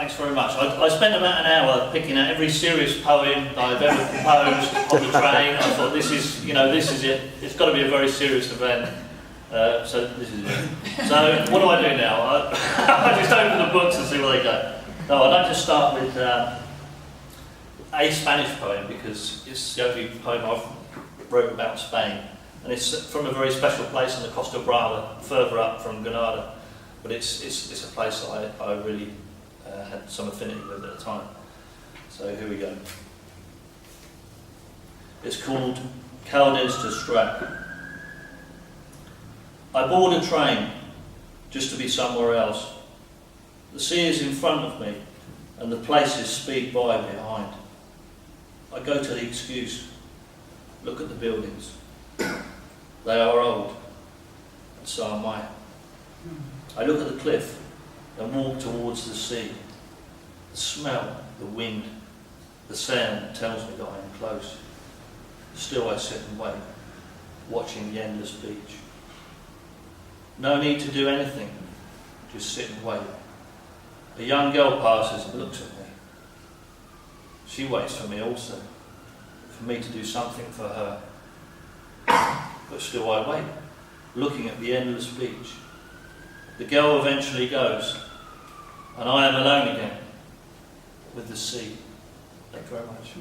thanks very much. I spent about an hour picking out every serious poem that I've ever composed on the train. I thought, this is it. It's got to be a very serious event. So this is it. So what do I do now? I just open the books and see where they go. No, I'd like to start with a Spanish poem, because it's the only poem I've wrote about Spain. And it's from a very special place on the Costa Brava, further up from Granada. But it's a place that I really had some affinity with at the time. So here we go. It's called Caldes to Strac. I board a train just to be somewhere else. The sea is in front of me and the places speed by behind. I go to the excuse, look at the buildings. They are old, and so am I. I look at the cliff and walk towards the sea. The smell, the wind, the sound tells me that I am close. Still I sit and wait, watching the endless beach. No need to do anything, just sit and wait. A young girl passes and looks at me. She waits for me also, for me to do something for her. But still I wait, looking at the endless beach. The girl eventually goes, and I am alone again with the sea. Thank you very much.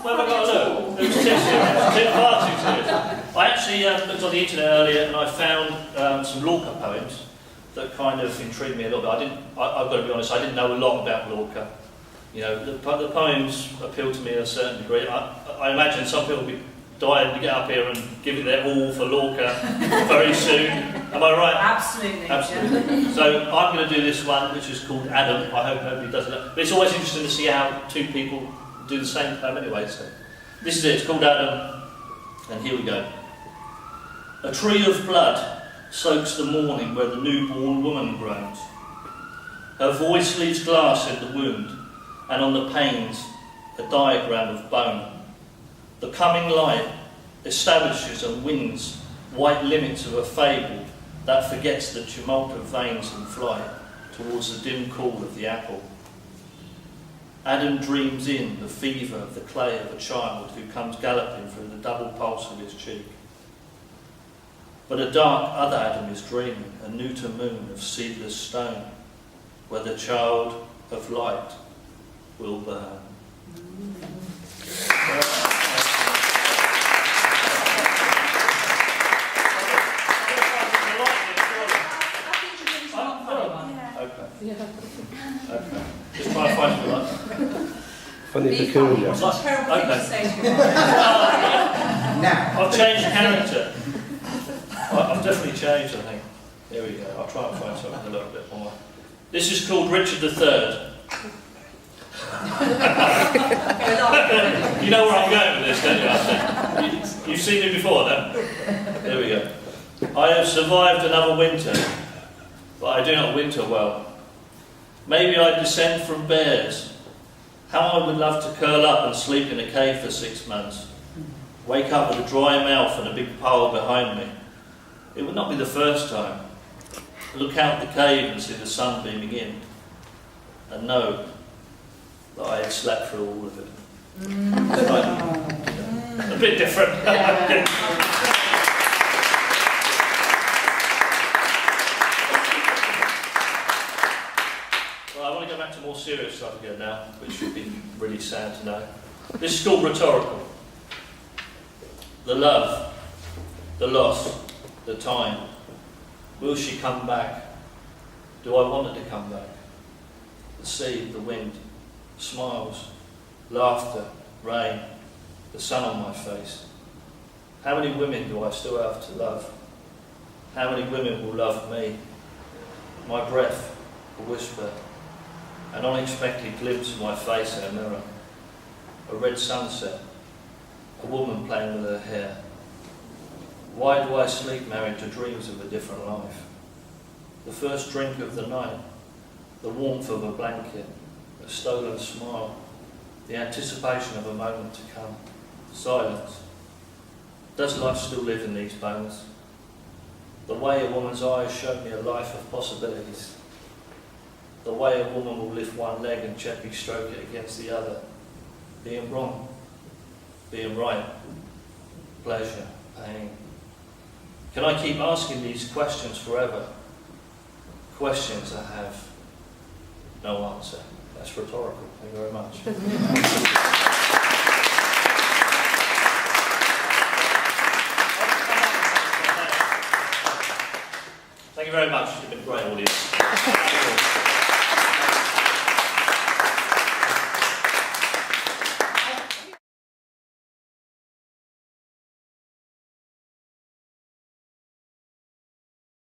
Where have I got to look? There was far too serious. I actually looked on the internet earlier and I found some Lorca poems that kind of intrigued me a little bit. I've got to be honest, I didn't know a lot about Lorca. You know, the poems appeal to me a certain degree. I imagine some people will be dying to get up here and give it their all for Lorca very soon. Am I right? Absolutely. Absolutely. Yeah. So I'm going to do this one, which is called Adam. I hope nobody does it. But it's always interesting to see how two people do the same poem anyway. So this is it. It's called Adam, and here we go. A tree of blood soaks the morning where the newborn woman groans. Her voice leaves glass in the wound, and on the panes a diagram of bone. The coming light establishes and wins white limits of a fable that forgets the tumult of veins in flight towards the dim cool of the apple. Adam dreams in the fever of the clay of a child who comes galloping through the double pulse of his cheek. But a dark other Adam is dreaming, a neuter moon of seedless stone, where the child of light will burn. Okay. Just try to find the light. Funny peculiar. What's a terrible thing to say to your Now. I've changed character. I've definitely changed, I think. There we go. I'll try and find something a little bit more. This is called Richard III. You know where I'm going with this, don't you? I think. You've seen me before, then? There we go. I have survived another winter, but I do not winter well. Maybe I descend from bears. How I would love to curl up and sleep in a cave for 6 months. Wake up with a dry mouth and a big pole behind me. It would not be the first time. Look out the cave and see the sun beaming in. And know that I had slept through all of it. A bit different. Well, I want to go back to more serious stuff again now, which would be really sad to know. This is called Rhetorical. The love, the loss, the time. Will she come back? Do I want her to come back? The sea, the wind, smiles, laughter, rain, the sun on my face. How many women do I still have to love? How many women will love me? My breath, a whisper, an unexpected glimpse of my face in a mirror, a red sunset, a woman playing with her hair. Why do I sleep married to dreams of a different life? The first drink of the night, the warmth of a blanket, a stolen smile, the anticipation of a moment to come, silence. Does life still live in these bones? The way a woman's eyes showed me a life of possibilities. The way a woman will lift one leg and gently stroke it against the other. Being wrong, being right, pleasure, pain. Can I keep asking these questions forever? Questions that have no answer. That's rhetorical. Thank you very much. Thank you very much. You've been a great audience.